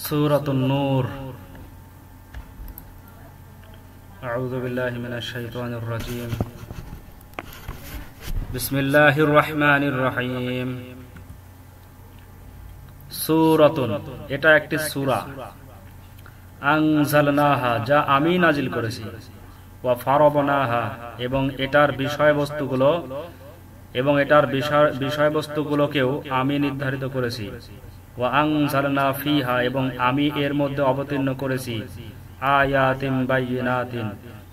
সূরাতুন নূর। আউযু বিল্লাহি মিনাশ শাইতানির রাজীম। বিসমিল্লাহির রহমানির রহিম। সূরাতুন, এটা একটি সূরা। আনজালনাহা, যা আমি নাজিল করেছি। ওয়া ফারাদনাহা, এবং এটার বিষয়বস্তুগুলোকেও আমি নির্ধারিত করেছি। ওয়া আনজালনা ফিহা, এবং আমি এর মধ্যে অবতীর্ণ করেছি আয়াতিন বাইয়িনাতিন,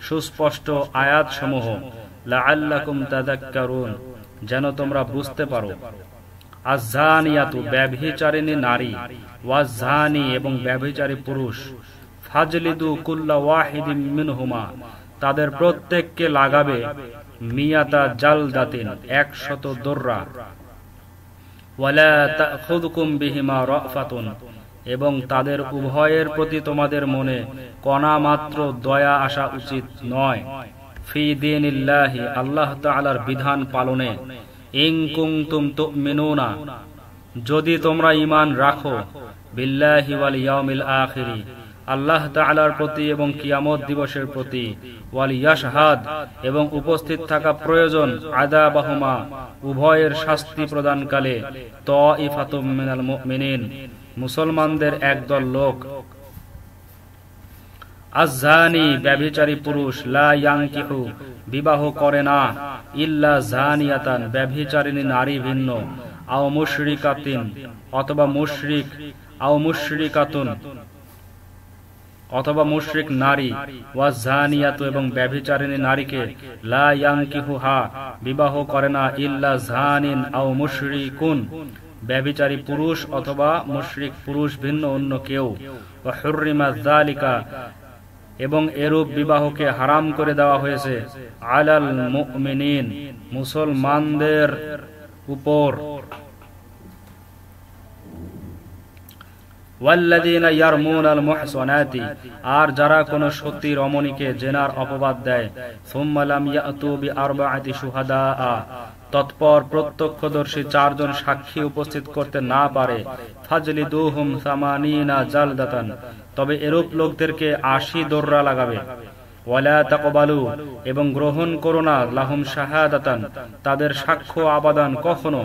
সুস্পষ্ট আয়াতসমূহ, লাআল্লাকুম তাযাক্কারুন, যেন তোমরা বুঝতে পারো। আয-যানিয়াতু, ব্যভিচারিণী নারী, ওয়াজ-যানি, এবং ব্যভিচারী পুরুষ, ফাজলিদু কুল্লা ওয়াহিদিম মিনহুমা, তাদের প্রত্যেককে লাগাবে মিয়াতা জালদাতিন, 100 দোররা। ওয়ালা তাখুযুকুম বিহিমা রাফাতুন, এবং তাদের উভয়ের প্রতি তোমাদের মনে কণা মাত্র দয়া আসা উচিত নয়। ফি দীনিল্লাহি, আল্লাহ তাআলার বিধান পালনে। ইন কুনতুম তুমিনুনা, যদি তোমরা ঈমান রাখো। বিল্লাহি ওয়াল ইয়াউমিল আখিরি, আল্লাহ তাআলার প্রতি এবং কিয়ামত দিবসের প্রতি। ওয়াল ইয়াশহাদ, এবং উপস্থিত থাকা প্রয়োজন। আযাবাহুমা, উভয়ের শাস্তি প্রদানকালে। তাইফাতুম মিনাল মুমিনিন, মুসলমানদের একদল লোক। আয-যানি, ব্যভিচারী পুরুষ, লা ইয়ানকিহু, বিবাহ করে না। ইল্লা যানিয়াতান, ব্যভিচারিণী নারী ভিন্ন। আও মুশরিকাতিন, অথবা মুশরিক। আও মুশরিকাতুন, অথবা মুশরিক নারী। ওয়াজ-যানিয়াতু, এবং ব্যভিচারিণী নারীকে। লা ইয়ানকিহুহা, বিবাহ করে না। ইল্লা যানিন আও মুশরিকুন, ব্যভিচারী পুরুষ অথবা মুশরিক পুরুষ ভিন্ন অন্য কেউ। ওয়া হুররিমা যালিকা, এবং এরূপ বিবাহকে হারাম করে দেওয়া হয়েছে আলাল মুমিনিন, মুসলমানদের উপর। ওয়াল্লাযীনা ইয়ারমুনাল মুহসানাতি, আর যারা কোন সতী রমণীকে জেনার অপবাদ দেয়। সুম্মা লাম ইয়াতু বিআরবাআতি শুহাদা, তৎপর প্রত্যক্ষদর্শী 4 জন সাক্ষী উপস্থিত করতে না পারে। ফাজলিদুহুম সামানিনা জালদাতান, তবে এরূপ লোকদেরকে 80 দোররা লাগাবে। ওয়ালা তাকবালু, এবং গ্রহণ করো না। লাহুম শাহাদাতান, তাদের সাক্ষ্য আবাদান কখনো।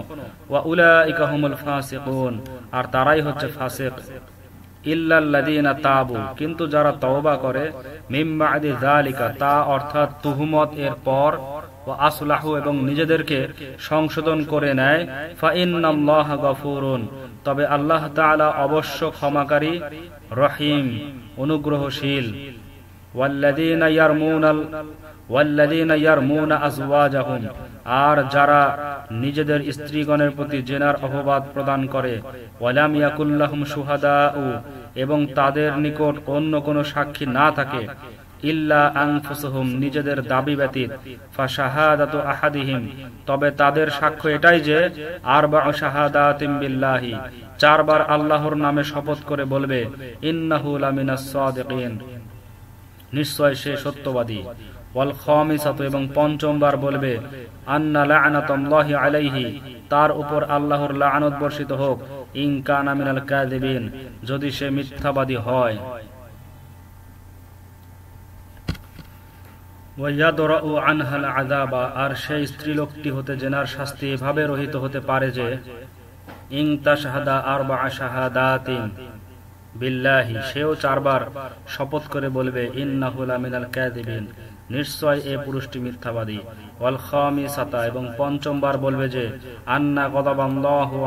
ওয়া উলাইকা হুমুল ফাসিকুন, আর তারাই হচ্ছে ফাসিক। ইল্লাল্লাযীনা তাবু, কিন্তু যারা তওবা করে। মিন বা'দি যালিকা, তা অর্থাৎ তুহমত এর পর। ওয়া আসলাহু, এবং নিজেদেরকে সংশোধন করে নেয়। ফা ইন্নাল্লাহা গফুরুন, তবে আল্লাহ তাআলা অবশ্য ক্ষমাকারী, রহিম, অনুগ্রহশীল। ওয়াল্লাযীনা ইয়ারমুনা আজওয়াজাহুম, আর যারা নিজেদের স্ত্রীগণের প্রতি জেনার অপবাদ প্রদান করে। ওয়ালাম ইয়াকুল্লাহুম শুহাদাউ, এবং তাদের নিকট অন্য কোনো সাক্ষী না থাকে। ইল্লা আনফুসুহুম, নিজেদের দাবি ব্যতীত। ফাশাহাদাতু আহাদিহিম, তবে তাদের সাক্ষ্য এটাই যে আরবাউ শাহাদাতিন বিল্লাহি, 4 বার আল্লাহর নামে শপথ করে বলবে ইন্নাহু লামিনাস সাদিকিন, নিশ্চয় সে সত্যবাদী। ওয়াল খামিসাতু, এবং 5ম বার বলবে আন্না লা'নাতুল্লাহি আলাইহি, তার উপর আল্লাহর লা'নত বর্ষিত হোক। ইন কানা মিনাল কাযিবিন, যদি সে মিথ্যাবাদী হয়। ওয়ায়াদরাউ আনহাল আযাবা, আর সেই স্ত্রীলোকটি হতে জেনার শাস্তি এভাবে রহিত হতে পারে যে ইন তাশহাদা আরবা'a শাহাদাতিন বিল্লাহি, সেও 4 বার শপথ করে বলবে ইন্নাহু লামিনাল কাযিবিন, নিশ্চয় এ পুরুষটি মিথ্যাবাদী। ওয়াল খামিসাতা, এবং 5ম বার বলবে যে আন্না গদাবাল্লাহু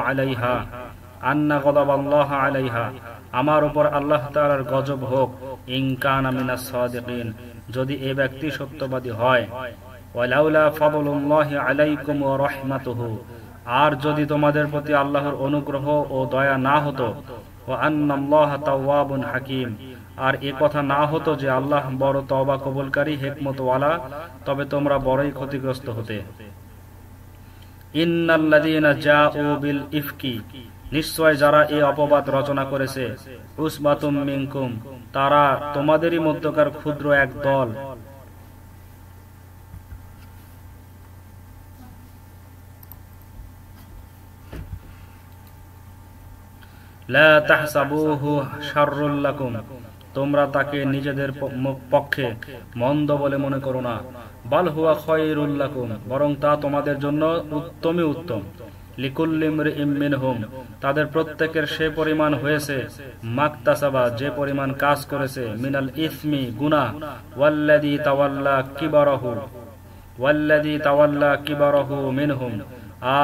আলাইহা, আমার উপর আল্লাহ তাআলার গজব হোক। ইন কানা মিনাস সাদিকিন, যদি এ ব্যক্তি সত্যবাদী হয়। ওয়ালাউলা ফাদলুল্লাহি আলাইকুম ওয়া রাহমাতুহু, আর যদি তোমাদের প্রতি আল্লাহর অনুগ্রহ ও দয়া না হতো। ওয়া আন্নাল্লাহা তাওয়াবুন হাকিম, আর এ কথা না হতো যে আল্লাহ বড় তওবা কবুলকারী, হিকমতওয়ালা, তবে তোমরা বড়ই ক্ষতিগ্রস্ত হতে। ইন্নাল্লাযীনা জাউ বিল ইফকি, নিশ্চয় যারা এই অপবাদ রচনা করেছে। উসবাতুম মিনকুম, তারা তোমাদেরই মধ্যকার ক্ষুদ্র এক দল। লা তাহসাবুহু শাররুল লাকুম, তোমরা তাকে নিজেদের পক্ষে মন্দ বলে মনে করো না। বাল হুয়া খায়রুল লাকুম, বরং তা তোমাদের জন্য উত্তমই উত্তম। লিকুল্লি ইমরিইম মিনহুম, তাদের প্রত্যেকের সে পরিমাণ হয়েছে মাকতাসাবা, যে পরিমাণ কাজ করেছে, মিনাল ইসমি, গুনাহ, ওয়াল্লাযী তাওয়াল্লা কিবারাহু মিনহুম,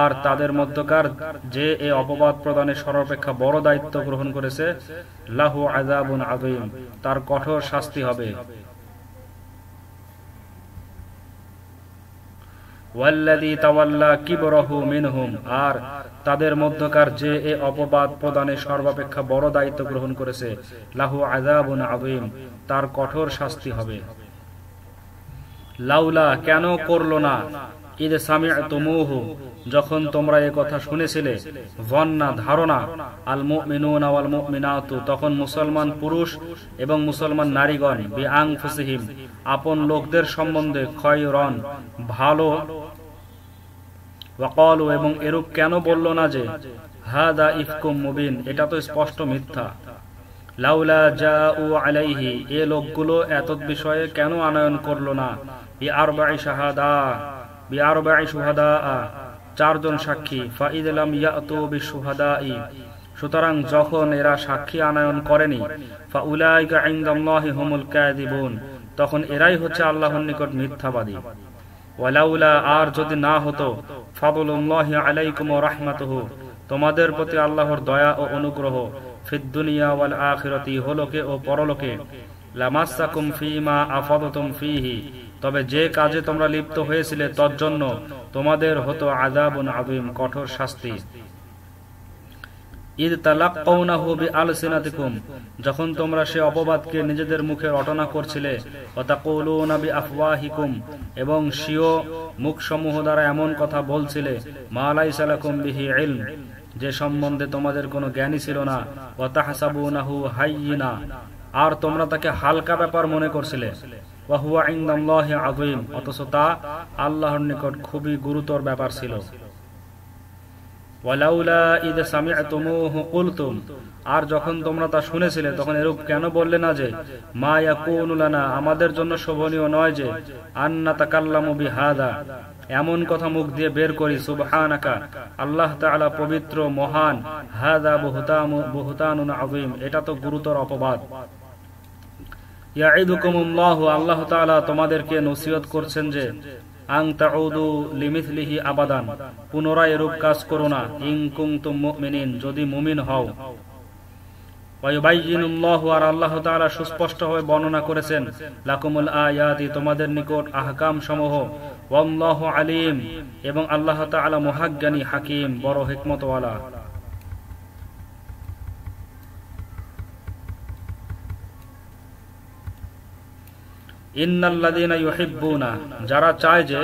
আর তাদের মধ্যকার যে এই অপবাদ প্রদানের সর্বাপেক্ষা বড় দায়িত্ব গ্রহণ করেছে, লাহু আযাবুন আযীম, তার কঠোর শাস্তি হবে। ওয়াল্লাযী তাওয়াল্লা কিবরাহু মিনহুম, আর তাদের মধ্যকার যে এই অপবাদ প্রদানের সর্বাপেক্ষা বড় দায়িত্ব গ্রহণ করেছে, লাহু আযাবুন আযীম, তার কঠোর শাস্তি হবে। লাউলা, কেন করলো না, ইদ সামি'তুমুহু, যখন তোমরা এই কথা শুনেছিলে, যন্না, ধারণা, আল মুমিনুনা ওয়াল মুমিনাতু, তখন মুসলমান পুরুষ এবং মুসলমান নারীগণ, বিআনফুসিহিম, আপন লোকদের সম্বন্ধে, খায়রান, ভালো, ওয়াকালু, এবং এরূপ কেন বলল না যে হাদা ইফকুম মুবিন, এটা তো স্পষ্ট মিথ্যা। লাউলা জাউ আলাইহি, এ লোকগুলো এতদ বিষয়ে কেন আনয়ন করলো না, বিআরবা'i শুহাদা, চারজন সাক্ষী, ফাইদ লাম ইয়াতু বিশুহাদাই, সুতরাং যখন এরা সাক্ষী আনয়ন করেনি, ফাউলাইকা ইনদাল্লাহি হুমুল কাযিবুন, তখন এরাই হচ্ছে আল্লাহর নিকট মিথ্যাবাদী। ওয়ালাউলা, আর যদি না হতো, ফাদলুল্লাহি আলাইকুম ওয়া রাহমাতুহু, তোমাদের প্রতি আল্লাহর দয়া ও অনুগ্রহ, ফিদ দুনিয়া ওয়াল আখিরাতি, ইহলোকে ও পরলোকে, লামাসসাকুম ফীমা আফাদতুম ফীহি, তবে যে কাজে তোমরা লিপ্ত হয়েছিলে তজ্জন্য তোমাদের হতো আযাবুন আযীম, কঠোর শাস্তি। ইদ তালাক্কাউনাহু বিআলসিনাতিকুম, যখন তোমরা সে অপবাদকে নিজেদের মুখে রটনা করছিলে, ওয়া তাকুলুনা বিআফওয়াহিকুম, এবং স্বীয় মুখসমূহ দ্বারা এমন কথা বলছিলে, মা লাইসা লাকুম বিহি ইলম, যে সম্বন্ধে তোমাদের কোনো জ্ঞানই ছিল না, ওয়া তাহসাবুনাহু হায়্যিনা, আর তোমরা তাকে হালকা ব্যাপার মনে করছিলে, ওয়া হুয়া ইনদাল্লাহি আযীম, অথচ তা আল্লাহর নিকট খুবই গুরুতর ব্যাপার ছিল। ওয়ালাউলা ইদ সামি'তুমুহু কুলতুম, আর যখন তোমরা তা শুনেছিলে তখন এরূপ কেন বললে না যে মা ইয়াকুনু লানা, আমাদের জন্য শোভনীয় নয় যে আন্না তাকাল্লামু বিহাদা, এমন কথা মুখ দিয়ে বের করি, সুবহানাকা, আল্লাহ তাআলা পবিত্র, মহান, হাদা বুহতানুন আযীম, এটা তো গুরুতর অপবাদ। ইয়াইদুকুমুল্লাহু, আল্লাহ তাআলা তোমাদেরকে নসিহত করছেন যে আন তাউদু লিমিথলিহি আবাদান, পুনরায় এরূপ কাজ করো না, ইন কুনতুম মুমিনিন, যদি মুমিন হও। ওয়া ইউবাইয়িনুল্লাহু, আর আল্লাহ তাআলা সুস্পষ্টভাবে বর্ণনা করেছেন, লাকুমুল আয়াতি, তোমাদের নিকট আহকাম সমূহ, ওয়াল্লাহু আলিম, এবং আল্লাহ তাআলা মহাজ্ঞানী, হাকিম, বড় হিকমতওয়ালা। ইন্নাল্লাযীনা ইউহিব্বুনা, যারা চায় যে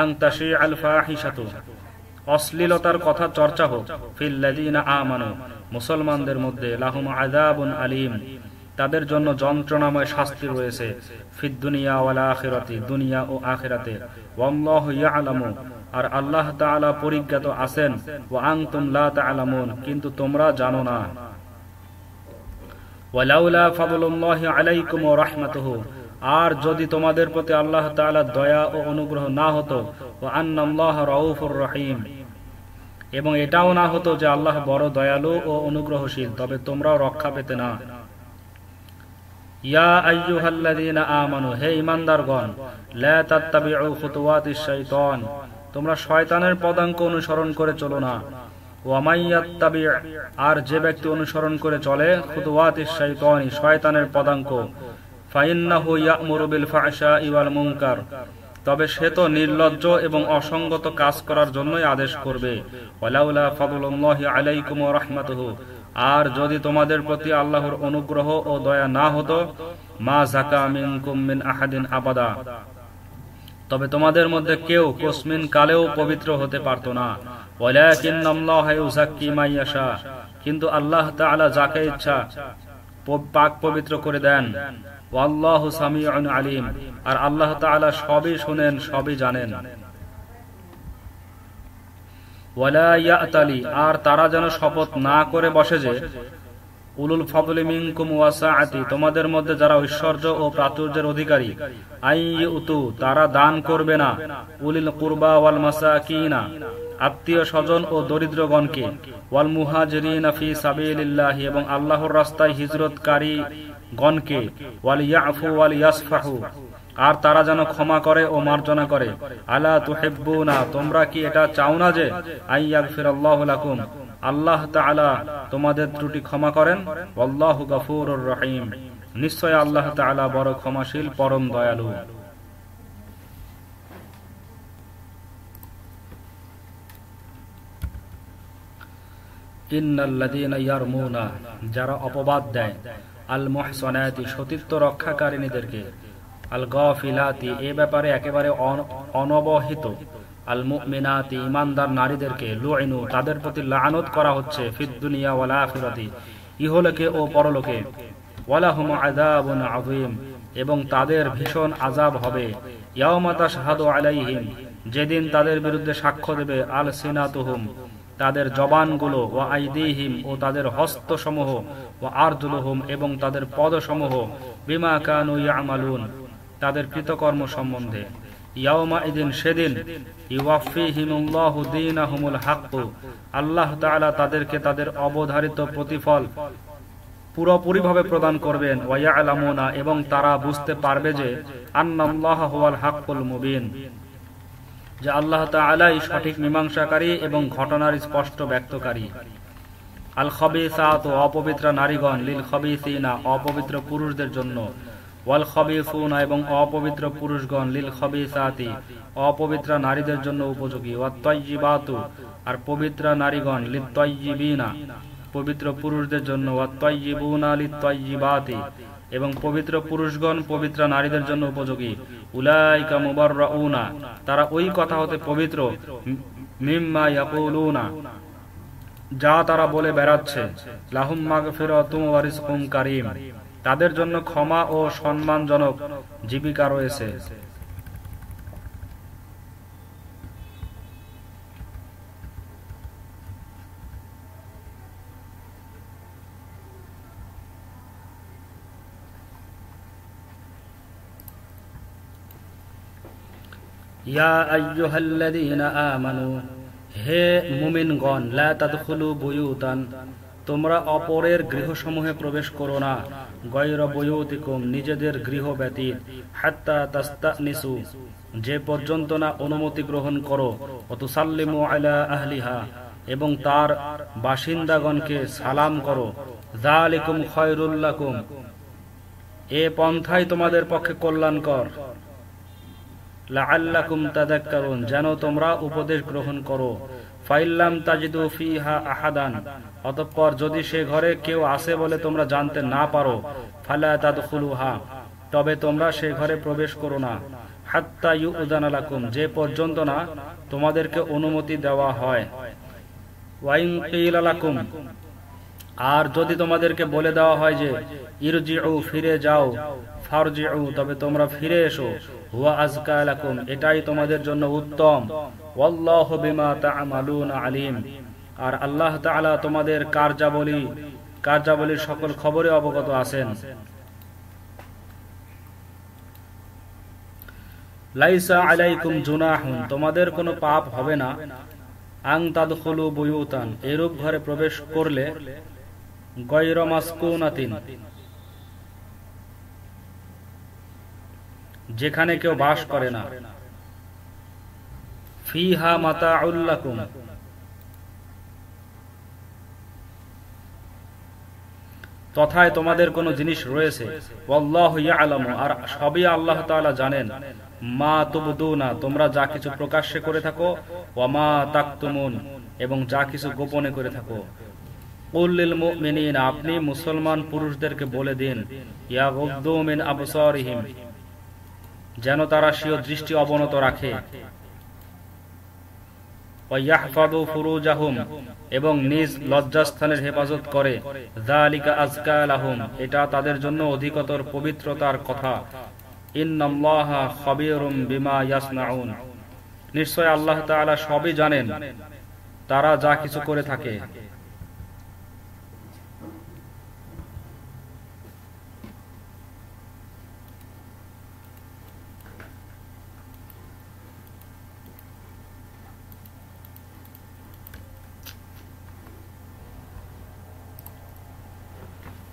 আন তাশিআল ফাহিশাতু, অশ্লীলতার কথা চর্চা হোক, ফিল্লাযীনা আমানু, মুসলমানদের মধ্যে, লাহুম আযাবুন আলীম, তাদের জন্য যন্ত্রণাময় শাস্তি রয়েছে, ফিদ দুনিয়া ওয়াল আখিরাতি, দুনিয়া ও আখিরাতে, ওয়াল্লাহু ইয়ালামু, আর আল্লাহ তাআলা পরিজ্ঞাত আছেন, ওয়া আনতুম লা তা'লামুন, কিন্তু তোমরা জানো না। ওয়ালাউলা ফাদলুল্লাহি আলাইকুম ওয়া রাহমাতুহু, আর যদি তোমাদের প্রতি আল্লাহ তাআলার দয়া ও অনুগ্রহ না হতো, ওয়া আন্নাল্লাহা রাউফুর রহিম, এবং এটাও না হতো যে আল্লাহ বড় দয়ালু ও অনুগ্রহশীল, তবে তোমরাও রক্ষা পেতে না। ইয়া আইয়ুহাল্লাযীনা আমানু, হে ঈমানদারগণ, লা তাত্তাবিউ খুতুওয়াতিশ শাইতান, তোমরা শয়তানের পদাঙ্ক অনুসরণ করে চলো না। ওয়া মাইয়াত্তাবি, আর যে ব্যক্তি অনুসরণ করে চলে, খুতুওয়াতিশ শাইতানি, শয়তানের পদাঙ্ক, ফাইন্নাহু ইয়া'মুরু বিল ফাহশাই ওয়াল মুনকার, তবে সে তো নির্লজ্জ এবং অসঙ্গত কাজ করার জন্যই আদেশ করবে। ওয়ালাউলা ফাদলুল্লাহি আলাইকুম ওয়া রাহমাতুহু, আর যদি তোমাদের প্রতি আল্লাহর অনুগ্রহ ও দয়া না হতো, মা যাকা মিনকুম মিন আহাদিন আবাদা, তবে তোমাদের মধ্যে কেউ কোসমিন কালেও পবিত্র হতে পারত না। ওয়ালাকিন্নাল্লাহা ইউযাক্কি মান ইয়াশা, কিন্তু আল্লাহ তাআলা যাকে ইচ্ছা পাক পবিত্র করে দেন। ওয়াল্লাহু সামিউন আলিম, আর আল্লাহ তাআলা সবই শুনেন, সবই জানেন। ওয়ালা ইয়াতালি, আর তারা যেন শপথ না করে বসে যে উলুল ফাদলি মিনকুম ওয়াসাআতি, তোমাদের মধ্যে যারা ঐশ্বর্য ও প্রাচুর্যের অধিকারী, আইয়ুতু, তারা দান করবে না, উলিল কুরবা ওয়াল মাসাকিনা, আত্মীয় স্বজন ও দরিদ্রগণকে, ওয়াল মুহাজিরিনা ফি সাবিলিল্লাহ, এবং আল্লাহর রাস্তায় হিজরতকারী গণকে, ওয়াল ইয়াফু ওয়াল ইয়াসফাহু, আর তারা যেন ক্ষমা করে ও মার্জনা করে। আলা তুহিব্বুনা, তোমরা কি এটা চাও না যে আইয়াগফিরাল্লাহু লাকুম, আল্লাহ তাআলা তোমাদের ত্রুটি ক্ষমা করেন। আল্লাহু গফুরুর রহিম, নিশ্চয় আল্লাহ তাআলা বড় ক্ষমাশীল পরম দয়ালু। ইন্নাল্লাযীনা ইয়ারমুনা, যারা অপবাদ দেয়, আল মুহসানাতি, সতীত্ব রক্ষাকারিণীদেরকে, আল গাফিলাতি, এ ব্যাপারে একেবারে অনবহিত, আল মুমিনাতি, ঈমানদার নারীদেরকে, লুইনু, তাদের প্রতি লানত করা হচ্ছে, ফিদ দুনিয়া ওয়াল আখিরাতি, ইহলোকে ও পরলোকে, ওয়ালাহুম আযাবুন আযীম, এবং তাদের ভীষণ আযাব হবে। ইয়াওমা তাশহাদু আলাইহিম, যেদিন তাদের বিরুদ্ধে সাক্ষ্য দেবে, আল সিনাতুহুম, তাদের জবানগুলো, ওয়া আইদিহিম, ও তাদের হস্তসমূহ, ওয়া আরজুলুহুম, এবং তাদের পদসমূহ, বিমা কানু ইয়ামালুন, তাদের কৃতকর্ম সম্বন্ধে। ইয়াওমা ইদিন, সেদিন, ইউওয়াফিহিমুল্লাহু দীনাহুমুল হক, আল্লাহ তাআলা তাদেরকে তাদের অবধারিত প্রতিফল পুরোপুরিভাবে প্রদান করবেন। ওয়া ইয়ালামুনা, এবং তারা বুঝতে পারবে যে আন্নাল্লাহা হুয়াল হাক্কুল মুবিন, যে আল্লাহ তাআলাই সঠিক মীমাংসাকারী এবং ঘটনার স্পষ্ট ব্যক্তকারী। আল খাবিসাতু, অপবিত্র নারীগণ, লিল খাবিসিনা, অপবিত্র পুরুষদের জন্য, ওয়াল খাবিসুনা, এবং অপবিত্র পুরুষগণ, লিল খাবিসাতি, অপবিত্র নারীদের জন্য উপযোগী। ওয়াত তাইয়্যিবাতু, আর পবিত্র নারীগণ, লিত তাইয়্যিবিনা, পবিত্র পুরুষদের জন্য, ওয়াত তাইয়্যিবুনা লিত তাইয়্যিবাতি, এবং পবিত্র পুরুষগণ পবিত্র নারীদের জন্য উপযোগী। উলাইকা মুবাররাউনা, তারা ওই কথা হতে পবিত্র, মিম্মা ইয়াকুলুনা, যা তারা বলে বেড়াচ্ছে, লাহুম মাগফিরাতুম ওয়া রিজকুম কারীম, তাদের জন্য ক্ষমা ও সম্মানজনক জীবিকা রয়েছে। ইয়া আইয়ুহাল্লাযীনা আমানু, হে মুমিনগণ, লা তাদখুলু বুয়ুতান, তোমরা অপরের গৃহসমূহে প্রবেশ করো না, গায়রা বুয়ুতিকুম, নিজেদের গৃহ ব্যতীত, হাত্তা তাস্তানিসু, যে পর্যন্ত না অনুমতি গ্রহণ করো, ওয়া তুসাল্লিমু আলা আহলিহা, এবং তার বাসিন্দাগণকে সালাম করো। যালিকুম খায়রুল লাকুম, এ পন্থাই তোমাদের পক্ষে কল্যাণকর। লাআল্লাকুম তাযাক্কারুন, যেন তোমরা উপদেশ গ্রহণ করো। ফাইল্লাম তাজিদু ফিহা আহাদান, অতঃপর যদি সে ঘরে কেউ আছে বলে তোমরা জানতে না পারো, ফালা তাদখুলুহা, তবে তোমরা সে ঘরে প্রবেশ করো না, হাত্তা ইউযানা লাকুম, যে পর্যন্ত না তোমাদেরকে অনুমতি দেওয়া হয়। ওয়াইন কিলা লাকুম, আর যদি তোমাদেরকে বলে দেওয়া হয় যে ইরজিউ, ফিরে যাও, ফারজিউ, তবে তোমরা ফিরে এসো, হুয়া আযকা লাকুম, এটাই তোমাদের জন্য উত্তম। ওয়াল্লাহু বিমা তা'মালুনা আলিম, আর আল্লাহ তাআলা তোমাদের কার্যাবলীর সকল খবরে অবগত আছেন। লাইসা আলাইকুম জুনাহুন, তোমাদের কোনো পাপ হবে না, আন তাদখুলু বুয়ুতান, এরূপ ঘরে প্রবেশ করলে, গায়রা মাসকুনাতিন, যেখানে কেউ বাস করে না, ফিহা মাতাউল লাকুম, তথায় তোমাদের কোনো জিনিস রয়েছে, ওয়াল্লাহু ইয়ালামু, আর সবই আল্লাহ তাআলা জানেন, মা তুবদুনা, তোমরা যা কিছু প্রকাশ্যে করে থাকো, ওয়া মা তাকতুমুন, এবং যা কিছু গোপনে করে থাকো। কুল লিল মুমিনিনা, আপনি মুসলমান পুরুষদেরকে বলে দিন, ইয়াগুদ্দু মিন আবসারিহিম, যেন তারা স্বীয় দৃষ্টি অবনত রাখে, ওয়া ইয়াহফাযু ফুরুজাহুম, এবং নিজ লজ্জাস্থানের হেফাজত করে, যালিকা আযকা লাহুম, এটা তাদের জন্য অধিকতর পবিত্রতার কথা। ইন্নাল্লাহা খাবীরুম বিমা ইয়াসনাউন, নিশ্চয় আল্লাহ তাআলা সবই জানেন, তারা যা কিছু করে থাকে।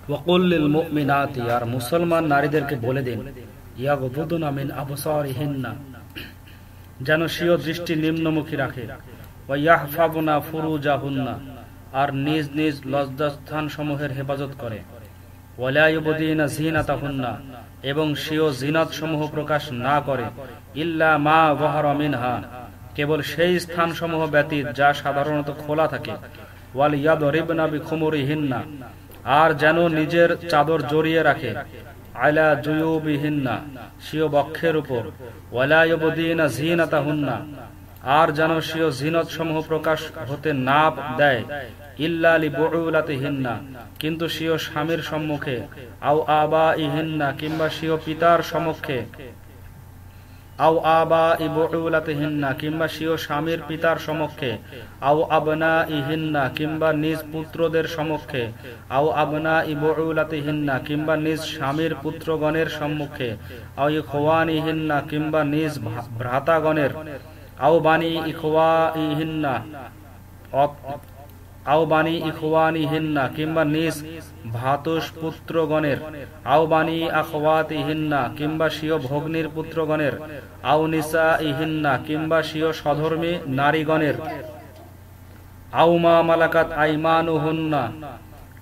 ওয়াকুল লিল মুমিনাতি, আর মুসলমান নারীদেরকে বলে দিন, ইয়াগদুদনা মিন আবসারিহিন্না, যেন স্বীয় দৃষ্টি নিম্নমুখী রাখে, ওয়া ইয়াহফাযনা ফুরুজাহুন্না, আর নিজ নিজ লজ্জাস্থান সমূহের হেফাজত করে, ওয়ালা ইউবদিনা যিনাতাহুন্না, এবং স্বীয় জিনাত সমূহ প্রকাশ না করে, ইল্লা মা যাহারা মিনহা, কেবল সেই স্থান সমূহ ব্যতীত যা সাধারণত খোলা থাকে, ওয়াল ইয়াদরিবনা বিখুমুরিহিন্না, আর যেন নিজের চাদর জড়িয়ে রাখে, আলা জুয়ুবিহিন্না, স্বীয় বক্ষের উপর, ওয়ালা ইউবদিনা যিনাতাহুন্না, আর যেন স্বীয় জিনত সমূহ প্রকাশ হতে না দেয়, ইল্লা লিবুউলাতিহিন্না, কিন্তু স্বীয় স্বামীর সম্মুখে, আও আবাইহিন্না, কিংবা স্বীয় পিতার সম্মুখে, আও আবাই বুউলাতিহিন্না, কিংবা স্বীয় স্বামীর পিতার সমক্ষে, আও আবনাইহিন্না, কিংবা নিজ পুত্রদের সমক্ষে, আও আবনাই বুউলাতিহিন্না, কিংবা নিজ স্বামীর পুত্রগণের সম্মুখে, আও ইখওয়ানিহিন্না, কিংবা নিজ ভ্রাতাগণের, আও বানি ইখওয়াইহিন্না, আও বানি ইখওয়ানিহিন্না, কিংবা নিজ ভাতুষ পুত্রগণের, আও বানি আখওয়াতিহিন্না, কিংবা স্বীয় ভগ্নীর পুত্রগণের, আও নিসাইহিন্না, কিংবা স্বীয় সধর্মী নারীগণের, আও মা মালাকাত আইমানুহুন্না,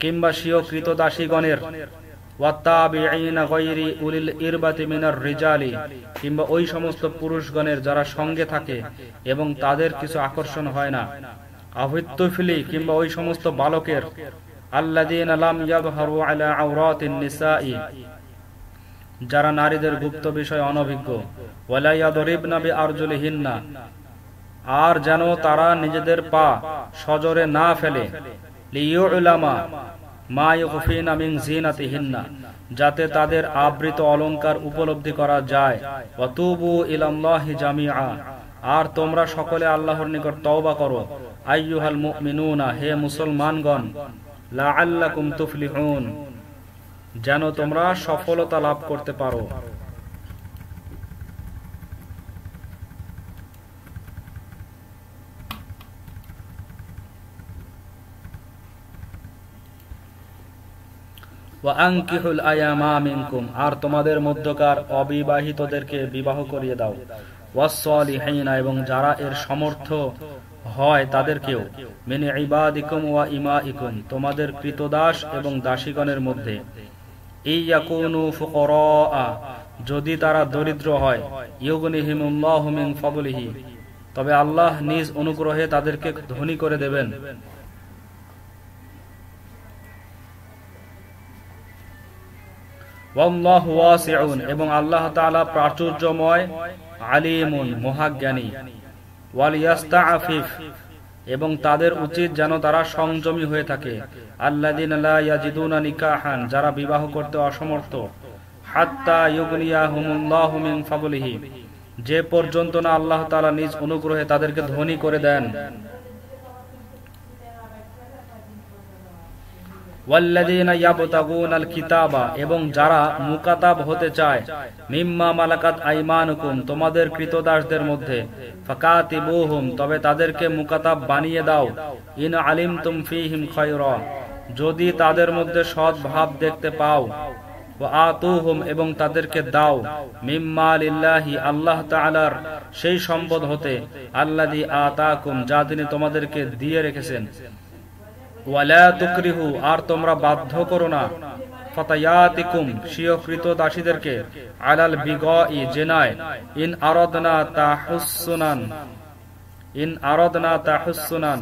কিংবা স্বীয় কৃতদাসীগণের, ওয়াত্তাবিঈনা গায়রি উলিল ইরবাতি মিনার রিজালি, কিংবা ওই সমস্ত পুরুষগণের যারা সঙ্গে থাকে এবং তাদের কিছু আকর্ষণ হয় না, আভিত্তুফিলি, কিংবা ওই সমস্ত বালকের, আল্লাযীনা লাম ইয়াযহারু আলা আওরাতিন নিসাই, যারা নারীদের গুপ্ত বিষয়ে অনভিজ্ঞ, ওয়ালা ইয়াদরিবনা বিআরজুলিহিন্না, আর যেন তারা নিজেদের পা সজোরে না ফেলে, লিইউলামা মা ইউখফিনা মিন যিনাতিহিন্না, যাতে তাদের আবৃত অলংকার উপলব্ধি করা যায়, ওয়া তুবু ইলাল্লাহি জামিআ, আর তোমরা সকলে আল্লাহর নিকট তওবা করো, আইয়ুহাল মুমিনুনা, হে মুসলমানগণ, লাআল্লাকুম তুফলিহুন, যেন তোমরা সফলতা লাভ করতে পারো। ওয়া আনকিহুল আয়ামা মিনকুম, আর তোমাদের মধ্যকার অবিবাহিতদেরকে বিবাহ করিয়ে দাও, ওয়াস-সালিহিনা, এবং যারা এর সমর্থ হয় তাদেরকেও, মিন ইবাদিকুম ওয়া ইমাইকুম, তোমাদের কৃতদাস এবং দাসীগণের মধ্যে, ইয়াকুনু ফুকরা, যদি তারা দরিদ্র হয়, ইউগনিহিমুল্লাহু মিন ফাদলিহি, তবে আল্লাহ নিজ অনুগ্রহে তাদেরকে ধনী করে দেবেন। ওয়াল্লাহু ওয়াসিউন, এবং আল্লাহ তাআলা প্রাচুর্যময়, আলিমুন, মহাজ্ঞানী। ওয়াল ইয়াস্তাআফিফ, এবং তাদের উচিত যেন তারা সংযমী হয়ে থাকে, আল্লাযীনা লা ইয়াজিদুনা নিকাহান, যারা বিবাহ করতে অসমর্থ, হাত্তা ইউগনিয়াহুমুল্লাহু মিন ফাদলিহি, যে পর্যন্ত না আল্লাহ তাআলা নিজ অনুগ্রহে তাদেরকে ধনী করে দেন। ওয়াল্লাযীনা ইয়াবতাগুনাল কিতাবা, এবং যারা মুকাতাব হতে চায়, মিম্মা মালাকাত আইমানুকুম, তোমাদের কৃতদাসদের মধ্যে, ফাকাতিবুহুম, তবে তাদেরকে মুকাতাব বানিয়ে দাও, ইন আলিমতুম ফীহিম খায়রা, যদি তাদের মধ্যে সৎ ভাব দেখতে পাও, ওয়া আতুহুম, এবং তাদেরকে দাও, মিম্মা লিল্লাহি, আল্লাহ তাআলার সেই সম্পদ হতে, আল্লাযী আতাকুম, যা তিনি তোমাদেরকে দিয়ে রেখেছেন, ওয়ালা তুকরিহু, আর তোমরা বাধ্য করো না, ফাতায়াতিকুম, স্বীয় কৃতদাসীদেরকে, আলাল বিগাই, জেনায়, ইন আরাদনা তাহুসসুনান,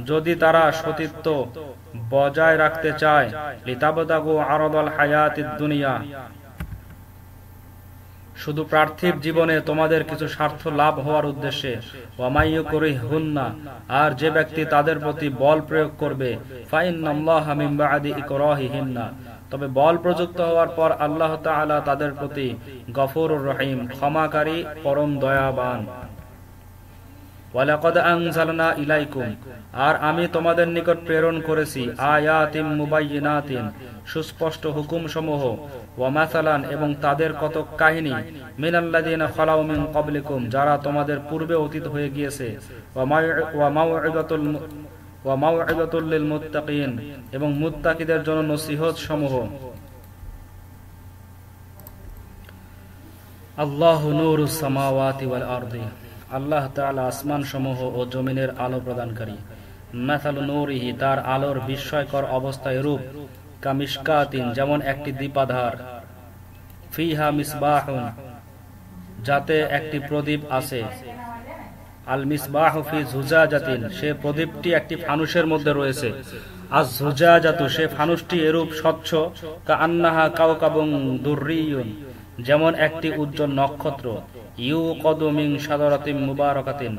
যদি তারা সতীত্ব বজায় রাখতে চায়, লিতাবতাগু আরাদাল হায়াতিদ দুনিয়া, শুধু পার্থিব জীবনে তোমাদের কিছু স্বার্থ লাভ হওয়ার উদ্দেশ্যে, ওয়ামাইয়ুকরিহুন্না, আর যে ব্যক্তি তাদের প্রতি বল প্রয়োগ করবে, ফাইন্নাল্লাহা মিন বা'দি ইকরাহিহিন্না, তবে বল প্রযুক্ত হওয়ার পর আল্লাহ তাআলা তাদের প্রতি গফুরুর রহিম, ক্ষমাকারী, পরম দয়াবান। ওয়ালাকাদ আনজালনা ইলাইকুম, আর আমি তোমাদের নিকট প্রেরণ করেছি, আয়াতিম মুবায়্যিনাতিন, সুস্পষ্ট হুকুমসমূহ, ওয়া মাসালান, এবং তাদের কত কাহিনী, মিনাল্লাযীনা খালাউ মিন ক্বাবলিকুম, যারা তোমাদের পূর্বে অতীত হয়ে গিয়েছে, ওয়া ওয়া মাউইযাতুল লিল মুত্তাকিন এবং মুত্তাকিদের জন্য নসিহত সমূহ। আল্লাহু নূরুস সামাওয়াতি ওয়াল আরদি, আল্লাহ তাআলা আসমান সমূহ ও জমিনের আলো প্রদানকারী। মাসালু নূরিহি, তার আলোর বিস্ময়কর অবস্থা এরূপ, কামিশকাতিন, যেমন একটি দীপাধার, ফিহা মিসবাহুন, যাতে একটি প্রদীপ আছে, আল মিসবাহু ফি জুজাজাতিন, সে প্রদীপটি একটি ফানুসের মধ্যে রয়েছে, আজ জুজাজাতু, সে ফানুসটি এরূপ স্বচ্ছ, কাআন্নাহা কাওকাবুন দুররিয়ুন, যেমন একটি উজ্জ্বল নক্ষত্র, ইউকাদু মিন শাজারাতিন মুবারাকাতিন,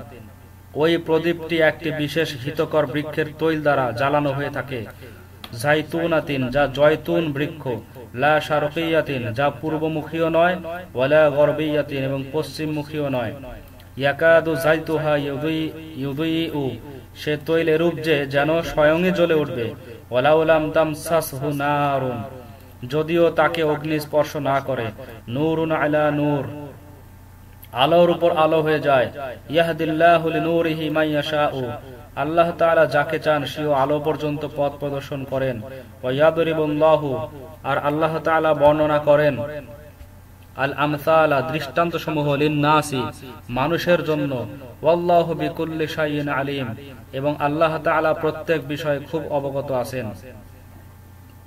ওই প্রদীপটি একটি বিশেষ হিতকর বৃক্ষের তৈল দ্বারা জ্বালানো হয়ে থাকে, জাইতুনাতিন, যা জয়তুন বৃক্ষ, লা শারকিয়াতিন, যা পূর্বমুখীও নয়, ওয়ালা গরবিয়াতিন, এবং পশ্চিমমুখীও নয়, ইয়াকাদু জাইতুহা ইউদিউ, সে তৈল এরূপ যে যেন স্বয়ংই জ্বলে উঠবে, ওয়ালাউ লাম তামসাসহু নারুন, যদিও তাকে অগ্নি স্পর্শ না করে, নূরুন আলা নূর, আলোর উপর আলো হয়ে যায়, ইয়াহদিল্লাহু লিনূরিহি মান ইয়াশাউ, আল্লাহ তাআলা যাকে চান সেও আলো পর্যন্ত পথ প্রদর্শন করেন, ওয়া ইয়াদরিবুল্লাহু, আর আল্লাহ তাআলা বর্ণনা করেন, আল আমসালা, দৃষ্টান্ত সমূহ, লিন-নাসি, মানুষের জন্য, ওয়াল্লাহু বিকুল্লি শাইইন আলিম, এবং আল্লাহ তাআলা প্রত্যেক বিষয়ে খুব অবগত আছেন।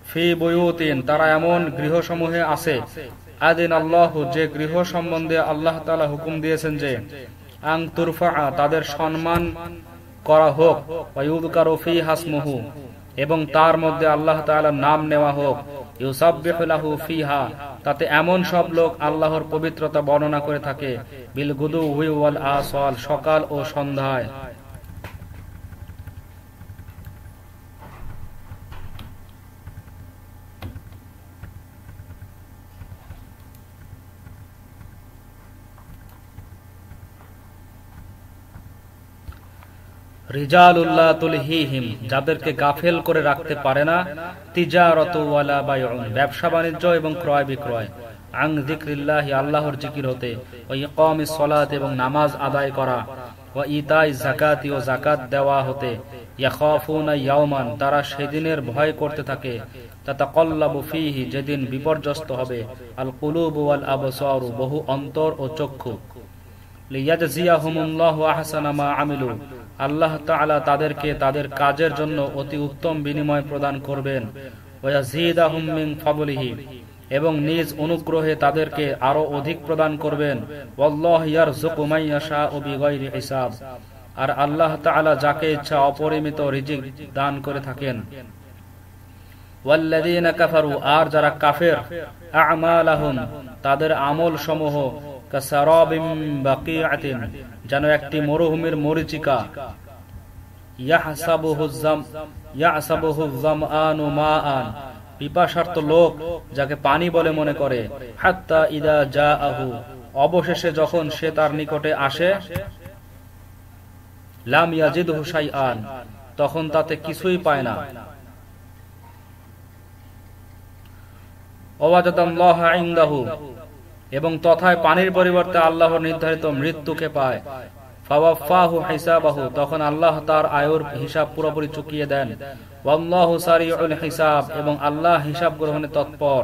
ফি বুয়ুতিন, তারা এমন গৃহসমূহে আছে, আদিন আল্লাহু, যে গৃহ সম্বন্ধে আল্লাহ তাআলা হুকুম দিয়েছেন যে আং তুরফা, তাদের সম্মান করা হোক, ওয়া ইউযকারু ফিহা ইসমুহু, এবং তার মধ্যে আল্লাহ তাআলার নাম নেওয়া হোক, ইউসাব্বিহু লাহু ফিহা, তাতে এমন সব লোক আল্লাহর পবিত্রতা বর্ণনা করে থাকে, বিল গুদুওয়ি ওয়াল আসাল, সকাল ও সন্ধ্যায়। রিজালুল্লাহ তুলহিহিম, যাদেরকে গাফেল করে রাখতে পারে না, তিজারাতু ওয়ালা বাইউন, ব্যবসা বাণিজ্য এবং ক্রয় বিক্রয়, আন যিকরিল্লাহি, আল্লাহর জিকির হতে, ওয়া ইকামিস সালাত, এবং নামাজ আদায় করা, ওয়া ইতাইজ যাকাতি, ও যাকাত দেওয়া হতে, ইয়াখাফুনা ইয়াওমান, তারা সেদিনের ভয় করতে থাকে, তাতাকাল্লাবু ফীহি, যেদিন বিপর্যস্ত হবে, আল কুলুবু ওয়াল আবসারু, বহু অন্তর ও চক্ষু, লিয়াজজিয়াহুমুল্লাহু আহসানা মা আমিলু, আল্লাহ তাআলা তাদেরকে তাদের কাজের জন্য অতি উত্তম বিনিময় প্রদান করবেন, ওয়া ইয়াজিদাহুম মিন ফাদলিহি, এবং নিজ অনুগ্রহে তাদেরকে আরো অধিক প্রদান করবেন, ওয়াল্লাহু ইয়ারযুকু মান ইয়াশাউ বিগাইরি হিসাব, আর আল্লাহ তাআলা যাকে ইচ্ছা অপরিমিত রিজিক দান করে থাকেন। ওয়াল্লাযীনা কাফারু, আর যারা কাফের, আ'মালাহুম, তাদের আমল সমূহ, কাসারাবিম বাকিআতিন, যেন একটি মরুভূমির মরীচিকা, ইয়াহসাবুহু যামআনু মাআন, পিপাসার্ত লোক যাকে পানি বলে মনে করে, হাত্তা ইদা জাআহু, অবশেষে যখন সে তার নিকটে আসে, লাম ইয়াজিদহু শাইআন, তখন তাতে কিছুই পায় না, ওয়াজাদাল্লাহা ইনদাহু, এবং তথায় পানির পরিবর্তে আল্লাহর নির্ধারিত মৃত্যুকে পায়, ফাওয়াফাহু হিসাবাহু, তখন আল্লাহ তার আয়ুর হিসাব পুরোপুরি চুকিয়ে দেন, ওয়াল্লাহু সারিউল হিসাব, এবং আল্লাহ হিসাব গ্রহণে তৎপর।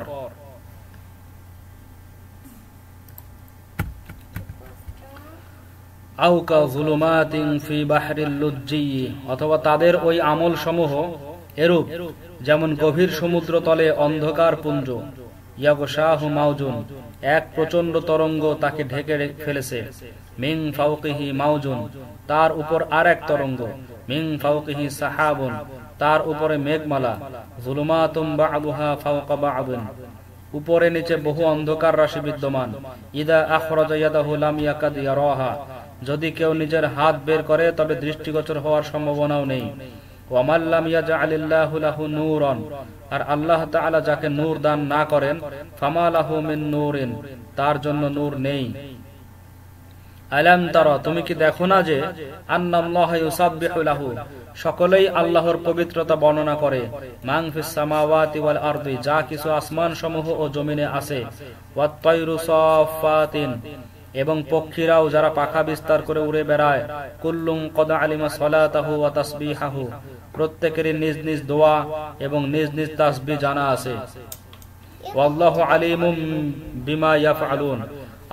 আউকা যুলুমাতিন ফি বাহরিল লুজ্জি, অথবা তাদের ওই আমল সমূহ এরূপ, যেমন গভীর সমুদ্র তলে অন্ধকার পুঞ্জ, ইয়াগশাহু মাউজুন, এক প্রচন্ড তরঙ্গ তাকে ঢেকে ফেলেছে, মিন ফাওকিহি মাউজুন, তার উপর আর এক তরঙ্গ, মিন ফাওকিহি সাহাবুন, তার উপরে মেঘমালা, যুলুমাতুম বা'দুহা ফাওকা বা'দিন, উপরে নিচে বহু অন্ধকার রাশি বিদ্যমান, ইদা আখরাজা ইয়াদাহু লাম ইয়াকাদ ইয়ারাহা, যদি কেউ নিজের হাত বের করে তবে দৃষ্টিগোচর হওয়ার সম্ভাবনাও নেই, ওয়া মান লাম ইয়াজআলিল্লাহু লাহু নূরান, আর আল্লাহ তাআলা যাকে নূর দান না করেন, ফামা লাহু মিন নূরিন, তার জন্য নূর নেই। আলাম তারা, তুমি কি দেখো না যে আন্নাল্লাহা ইউসাব্বিহু লাহু, সকলেই আল্লাহর পবিত্রতা বর্ণনা করে, মান ফিস সামাওয়াতি ওয়াল আরদি, যা কিছু আসমান সমূহ ও জমিনে আছে, ওয়াত তায়রু সাফাতিন, এবং পক্ষীরাও যারা পাখা বিস্তার করে উড়ে বেড়ায়, কুল্লুম কদ আলিমা সালাতাহু ওয়া তাসবিহাহু, প্রত্যেকেরই নিজ নিজ দোয়া এবং নিজ নিজ তাসবিহ জানা আছে। ওয়াল্লাহু আলিমুম বিমা ইয়াফআলুন,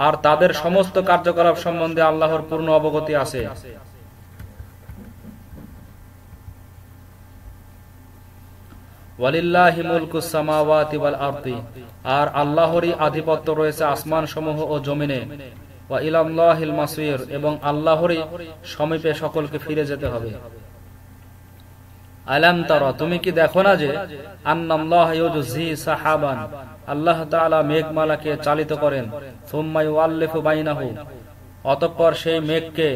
আর তাদের সমস্ত কার্যকলাপ সম্বন্ধে আল্লাহর পূর্ণ অবগতি আছে। ওয়ালিল্লাহি মুলকুস সামাওয়াতি ওয়াল আরদি, আর আল্লাহরই আধিপত্য রয়েছে আসমান সমূহ ও জমিনে। ওয়া ইলাল্লাহিল মাসির, এবং আল্লাহরই সমীপে সকলকে ফিরে যেতে হবে। আলাম তারা, তুমি কি দেখো না যে আন্নাল্লাহ ইউজি সাহাবান, আল্লাহ তাআলা মেঘমালাকে চালিত করেন, সুম্মা ইউআল্লিফু বাইনাহু, অতঃপর সেই মেঘকে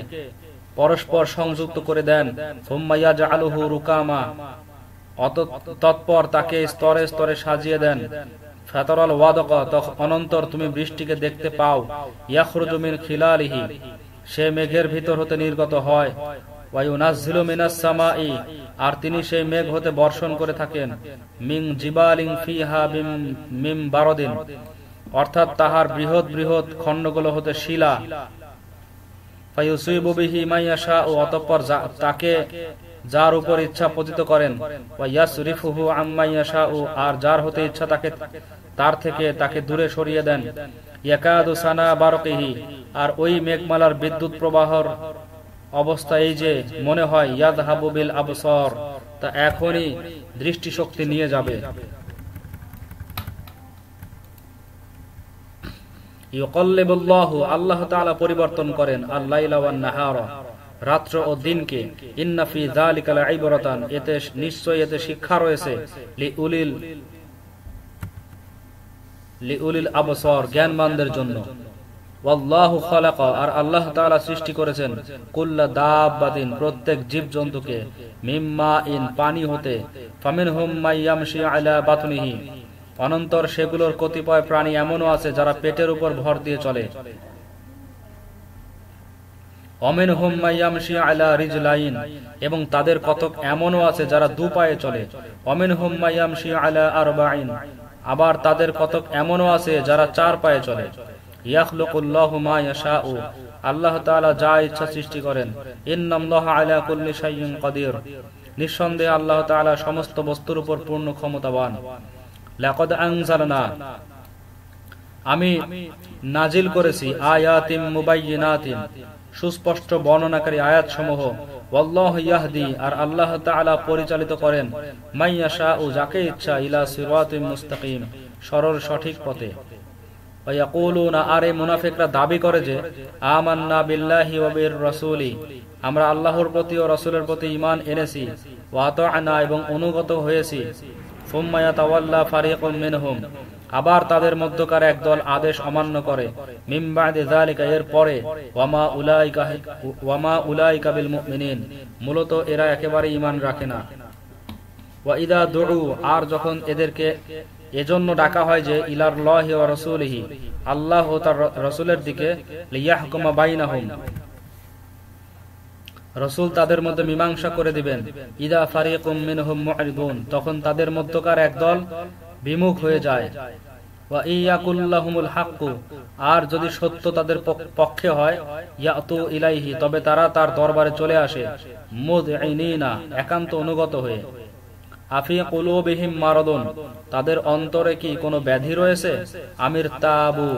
পরস্পর সংযুক্ত করে দেন, সুম্মা ইয়াজআলুহু রুকামা, তৎপর তাকে স্তরে স্তরে সাজিয়ে দেন, ফাতারাল ওয়াদকা, অনন্তর তুমি বৃষ্টিকে দেখতে পাও, ইয়াখরুজু মিন খিলালিহি, সে মেঘের ভিতর হতে নির্গত হয়, ওয়া ইউনাজ্জিলু মিনাস সামাই, আর তিনি সেই মেঘ হতে বর্ষণ করে থাকেন, মিন জিবালিন ফিহা মিন বারদিন, অর্থাৎ তাহার বৃহৎ বৃহৎ খণ্ডগুলো হতে শিলা, ফায়ুসিবু বিহি মান ইয়াশাউ, অতঃপর তাকে যার উপর ইচ্ছা পতিত করেন, ওয়া ইয়াসরিফুহু আম্মা ইয়াশাউ, আর যার হতে ইচ্ছা তার থেকে তাকে দূরে সরিয়ে দেন, ইয়াকাদু সানা বারকিহি, আর ওই মেঘমালার বিদ্যুৎ প্রবাহর অবস্থা এই যে মনে হয় ইয়াযহাবু বিল আবসার, তা এখনই দৃষ্টিশক্তি নিয়ে যাবে। ইউকাল্লিবুল্লাহু, আল্লাহ তাআলা পরিবর্তন করেন, আল-লাইলা ওয়ান নাহারা, রাত্র ও দিনকে, ইন্না ফি যালিকা লাইবরাতান, এতে নিশ্চয়ই এতে শিক্ষা রয়েছে, লিউলিল আবসার, জ্ঞানবানদের জন্য। ওয়াল্লাহু খালাকা, আর আল্লাহ তাআলা সৃষ্টি করেছেন, কুল্লা দাব্বাতিন, প্রত্যেক জীবজন্তুকে, মিম্মা ইন, পানি হতে, ফামিনহুম মাইয়ামশি আলা বাতনিহি, অনন্তর সেগুলোর কতিপয় প্রাণী এমনও আছে যারা পেটের উপর ভর দিয়ে চলে, অমিনহুম মাইয়ামশি আলা রিজলাইন, এবং তাদের কতক এমনও আছে যারা দু পায়ে চলে, অমিনহুম মাইয়ামশি আলা আরবাইন, আবার তাদের কতক এমনও আছে যারা চার পায়ে চলে। ইয়াখলুকুল্লাহু মা ইয়াশাউ, আল্লাহ তাআলা যা ইচ্ছা সৃষ্টি করেন। ইন্নাল্লাহা আলা কুল্লি শাইইন কাদির, নিঃসন্দেহে আল্লাহ তাআলা সমস্ত বস্তুর উপর পূর্ণ ক্ষমতাবান। লাকাদ আনজালনা, আমি নাজিল করেছি, আয়াতিম মুবাইয়িনাতিন, সুস্পষ্ট বর্ণনাকারী আয়াত সমূহ, ওয়াল্লাহু ইয়াহদি, আর আল্লাহ তাআলা পরিচালিত করেন, মান ইয়াশাউ, যাকে ইচ্ছা, ইলা সিরাতিম মুস্তাকিম, সরল সঠিক পথে। ওয়া ইয়াকুলুনা, আর এই মুনাফিকরা দাবি করে যে, আমান্না বিল্লাহি ওয়া বির রাসূলি, আমরা আল্লাহর প্রতি ও রাসূলের প্রতি ঈমান এনেছি, ওয়া আতা'না, এবং অনুগত হয়েছি, সুম্মা ইয়াতাওয়াল্লা ফারিকুম মিনহুম, আবার তাদের মধ্যকার একদল আদেশ অমান্য করে, মিন বা'দি যালিকা, এর পরে, ওয়ামা উলাইকা বিল মুমিনিন, মূলত এরা একেবারে ঈমান রাখে না। ওয়া ইদা দুউ, আর যখন এদেরকে এজন্য ডাকা হয় যে, ইলাল্লাহি ওয়া রাসূলিহি, আল্লাহ ও তার রাসূলের দিকে, লিয়াহকুমা বাইনাহুম, রাসূল তাদের মধ্যে মীমাংসা করে দিবেন, ইদা ফারিকুম মিনহুম মু'রিদুন, তখন তাদের মধ্যকার একদল বিমুখ হয়ে যায়, ওয়া ইয়াকুল্লাহুমুল হাক্কু, আর যদি সত্য তাদের পক্ষে হয়, ইয়াতু ইলাইহি, তবে তারা তার দরবারে চলে আসে, মুযইনিনা, একান্ত অনুগত হয়ে, আফি কুলুবিহিম মারাদুন, তাদের অন্তরে কি কোনো ব্যাধি রয়েছে, আমির তাবু,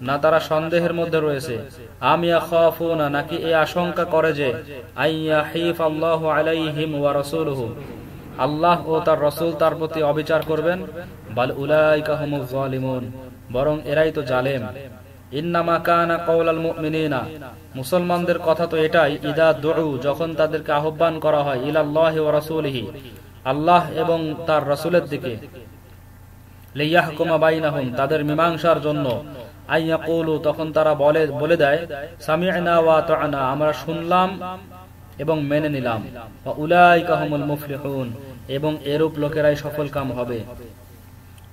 না তারা সন্দেহের মধ্যে রয়েছে, আম ইয়াখাফুনা, নাকি এই আশঙ্কা করে যে, আইয়াহিফাল্লাহু আলাইহিম ওয়া রাসূলুহু, আল্লাহ ও তার রাসূল তার প্রতি অবিচার করবেন, বাল উলাইকা হুমুজ জালিমুন, বরং এরাই তো জালেম। ইন্নামা কানা কাওলাল মুমিনিনা, মুসলমানদের কথা তো এটাই, ইদা দুউ, যখন তাদেরকে আহ্বান করা হয়, ইলাল্লাহি ওয়া রাসূলিহি, আল্লাহ এবং তার রাসূলের দিকে, লিয়াহকুমা বাইনাহুম, তাদের মীমাংসার জন্য, আইয়াকুলু, তখন তারা বলে দেয়, সামি'না ওয়া আতা'না, আমরা শুনলাম এবং মেনে নিলাম, ওয়া উলাইকা হুমুল মুফলিহুন, এবং এরূপ লোকেরাই সফলকাম হবে।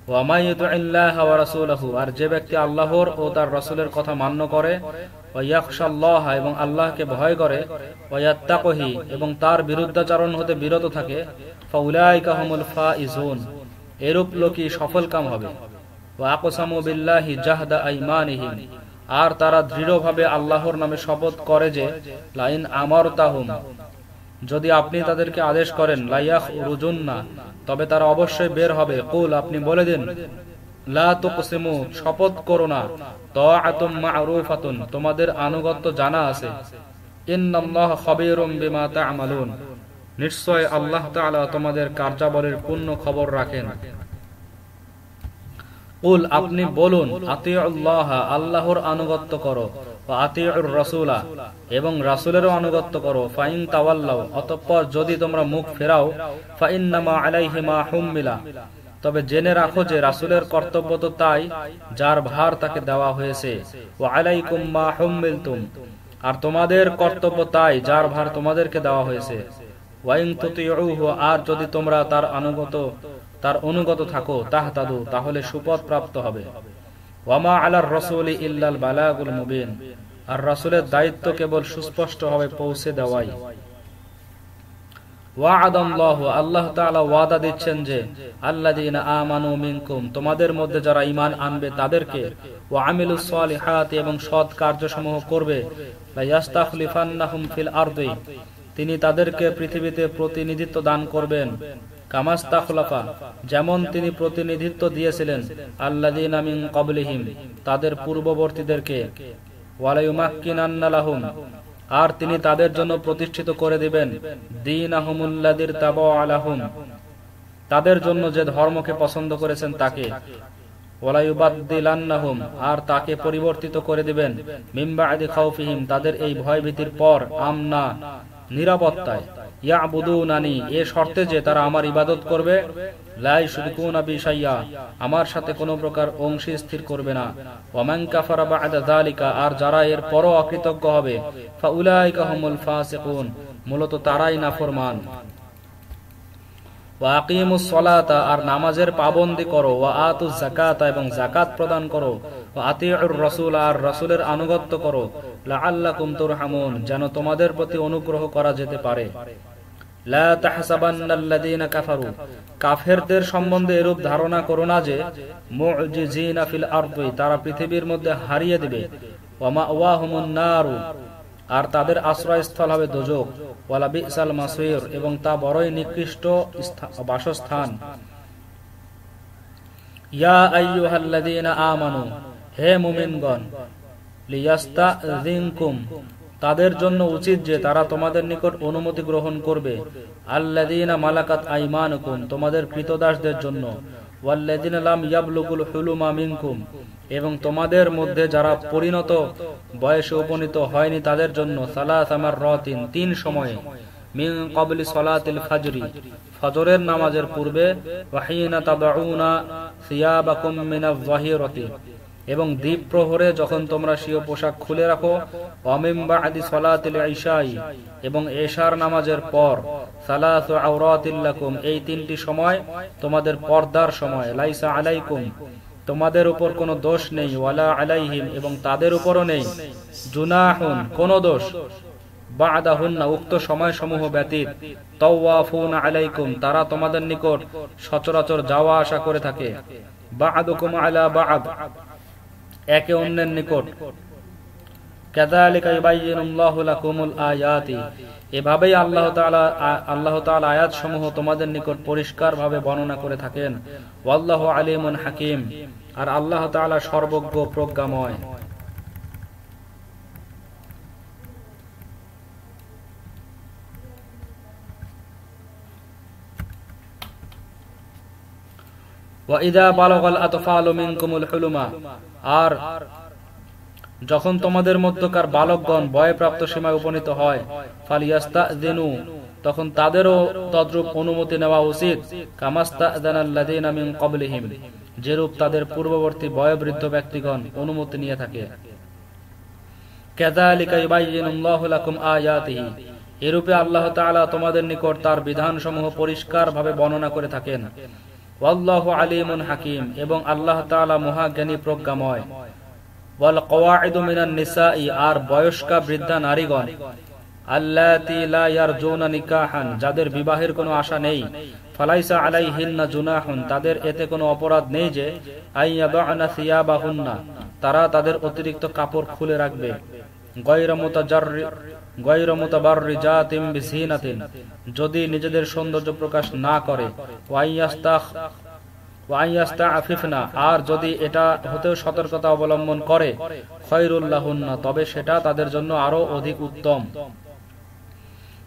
ওয়া মান ইউতি'ল্লাহা ওয়া রাসূলাহু, আর যে ব্যক্তি আল্লাহর ও তার রাসূলের কথা মান্য করে, ওয়া ইয়াখশাল্লাহ, এবং আল্লাহকে ভয় করে, ওয়া ইয়াত্তাকুহি, এবং তার বিরুদ্ধাচরণ হতে বিরত থাকে, ফাউলাইকা হুমুল ফাইজুন, এরূপ লোকই সফলকাম হবে। ওয়া আকসামু বিল্লাহি জাহদা আইমানিহিম, আর তারা দৃঢ়ভাবে আল্লাহর নামে শপথ করে যে, লাইন আমারতাহুম, যদি আপনি তাদেরকে আদেশ করেন লাইয়াখরুজুন্না, তবে তারা অবশ্যই বের হবে। কুল, আপনি বলে দিন, লা তুকসিমু, শপথ করো না, তাআতুম মা'রুফাতুন, তোমাদের আনুগত্য জানা আছে, ইন্নাল্লাহা খাবীরুম বিমা তা'মালুন, নিশ্চয় আল্লাহ তাআলা তোমাদের কার্যাবলীর পূর্ণ খবর রাখেন। কুল, আপনি বলুন, আতিউল্লাহ, আল্লাহর আনুগত্য করো, ওয়া আতিউর রাসূলা, এবং রাসূলেরও আনুগত্য করো, ফাইন তাওয়াল্লাও, অতঃপর যদি তোমরা মুখ ফেরাও, ফাইন্নামা আলাইহি মা হুম্মিলা, তবে জেনে রাখো যে রাসূলের কর্তব্য তো তাই যার ভার তাকে দেওয়া হয়েছে, ওয়া আলাইকুম মা হুম্মিলতুম, আর তোমাদের কর্তব্য তাই যার ভার তোমাদেরকে দেওয়া হয়েছে, ওয়াইন তুতিউহু, আর যদি তোমরা তার অনুগত থাকো, তাহতাদু, তাহলে সুপথ প্রাপ্ত হবে। ওয়ামা আলার রাসূলি ইল্লাল বালাগুল মুবিন, আর রাসূলের দায়িত্ব কেবল সুস্পষ্টভাবে পৌঁছে দেওয়াই। ওয়া'আদাল্লাহু, আল্লাহ তাআলা ওয়াদা দিচ্ছেন যে আল্লাযীনা আমানু মিনকুম, তোমাদের মধ্যে যারা ঈমান আনবে তাদেরকে, ওয়া আমিলুস সালিহাতি, এবং সৎ কার্যসমূহ করবে, লা ইস্তাখলিফান্নাহুম ফিল আরদি, তিনি তাদেরকে পৃথিবীতে প্রতিনিধিত্ব দান করবেন, কামাস্তাখলাফা, যেমন তিনি প্রতিনিধিত্ব দিয়েছিলেন, আল্লাযীনা মিন ক্বাবলিহিম, তাদের পূর্ববর্তীদেরকে, ওয়ালা ইউমাক্কিনান্না লাহুম, আর তিনি তাদের জন্য প্রতিষ্ঠিত করে দিবেন, দীনাহুমুল্লাযী তাবাআ লাহুম, তাদের জন্য যে ধর্মকে পছন্দ করেছেন তাকে, ওয়ালা ইউবাদদিলান্নাহুম, আর তাকে পরিবর্তিত করে দিবেন, মিন বা'দি খাউফিহিম, তাদের এই ভয়ভীতির পর, আমনা, নিরাপত্তায়, ইয়াবুদুনানি, এ শর্তে যে তারা আমার ইবাদত করবে, লা ইশরিকুনা বি শাইয়্যা, আমার সাথে কোনো প্রকার অংশী স্থির করবে না, ওয়া মান কাফারা বা'দা যালিকা, আর যারা এর পরও অকৃতজ্ঞ হবে, ফাউলাইকা হুমুল ফাসিকুন, মূলত তারাই নাফরমান। ওয়া আকিমুস সালাতা, আর নামাজের পাবন্দী করো, ওয়া আতুজ যাকাতা, এবং যাকাত প্রদান করো, ওয়া আতিউর রাসূল, আর রাসূলের আনুগত্য করো, লাআল্লাকুম তুরহামুন, যেন তোমাদের প্রতি অনুগ্রহ করা যেতে পারে। লা তাহসাবান্নাল্লাযীনা কাফারু, কাফেরদের সম্বন্ধে এরূপ ধারণা করো না যে মু'জিজিনা ফিল আরদি, তারা পৃথিবীর মধ্যে হারিয়ে দিবে, ওয়া মাওয়াহুমুন নারু, আর তাদের আশ্রয়স্থল হবে দোজখ, ওয়ালা বিসাল মাসীর, এবং তা বড়ই নিকৃষ্ট বাসস্থান। ইয়া আইয়ুহাল্লাযীনা আমানু, হে মুমিনগণ, লিয়াস্তাযিনকুম, তাদের জন্য উচিত যে তারা তোমাদের নিকট অনুমতি গ্রহণ করবে, আল্লাযীনা মালাকাত আইমানুকুম, তোমাদের কৃতদাসদের জন্য, ওয়াল্লাযীনা লাম ইয়াবলুগুল হুলুমা মিনকুম, এবং তোমাদের মধ্যে যারা পরিণত বয়সে উপনীত হয়নি তাদের জন্য, সালাসা মাররাতিন, 3 সময়ে, মিন ক্বাবলি সালাতিল ফাজরি, ফজরের নামাজের পূর্বে, ওয়া হিনা তাদউনা সিয়াবাকুম মিনাজ যাহিরাতি, এবং দ্বীপ প্রহরে যখন তোমরা স্বীয় পোশাক খুলে রাখো, ওয়া মিন বা'দি সালাতিল ইশাই, এবং এশার নামাজের পর, সালাসু আওরাতিল লাকুম, এই 3টি সময় তোমাদের পর্দার সময়, লাইসা আলাইকুম, তোমাদের উপর কোনো দোষ নেই, ওয়ালা আলাইহিম, এবং তাদের উপরও নেই, জুনাহুন, কোনো দোষ, বা'দাহুন্না, উক্ত সময়সমূহ ব্যতীত, তাওয়াফুনা আলাইকুম, তারা তোমাদের নিকট সচরাচর যাওয়া আসা করে থাকে, বা'দুকুম আলা বা'দ, একে অন্যের নিকট, কাযালিকা ইউবাইয়িনুল্লাহু লাকুমুল আয়াতি, এভাবেই আল্লাহ তাআলা আয়াতসমূহ তোমাদের নিকট পরিষ্কারভাবে বর্ণনা করে থাকেন, ওয়াল্লাহু আলিমুন হাকিম, আর আল্লাহ তাআলা সর্বজ্ঞ প্রজ্ঞাময়। ওয়াইদা বালাগাল আতফালু মিনকুমুল হুলুমা, আর যখন তোমাদের মধ্যকার বালকগণ বয়প্রাপ্ত সীমায় উপনীত হয়, ফালিয়াস্তাযিনু, তখন তাদেরও তদ্রূপ অনুমতি নেওয়া উচিত, কামাস্তাযানাল্লাযীনা মিন ক্বাবলিহিম, যেরূপ তাদের পূর্ববর্তী বয়োবৃদ্ধ ব্যক্তিগণ অনুমতি নিয়ে থাকে। কাযালিকা ইউবাইয়িনুল্লাহু লাকুম আয়াতিহি, এরূপে আল্লাহ তাআলা তোমাদের নিকট তার বিধানসমূহ পরিষ্কারভাবে বর্ণনা করে থাকেন। ওয়াল্লাহু আলিমুন হাকিম, এবং আল্লাহ তাআলা মহাজ্ঞানী প্রজ্ঞাময়। ওয়াল কওয়াইদু মিনান নিসাই, আর বয়স্কা বৃদ্ধা নারীগণ, আল্লাতী লা ইয়ারজুনা নিকাহান, যাদের বিবাহের কোনো আশা নেই, ফালাইসা আলাইহিন্না জুনাহুন, তাদের এতে কোনো অপরাধ নেই যে, আইয়াদানা সিয়াবাহুন্না, তারা তাদের অতিরিক্ত কাপড় খুলে রাখবে, গায়রা মুতাবাররিজাতিন বিজিনাতিন, যদি নিজেদের সৌন্দর্য প্রকাশ না করে, ওয়াইয়াস্তাআফিফনা, আর যদি এটা হতেও সতর্কতা অবলম্বন করে, খায়রুল লাহুন্না, তবে সেটা তাদের জন্য আরো অধিক উত্তম।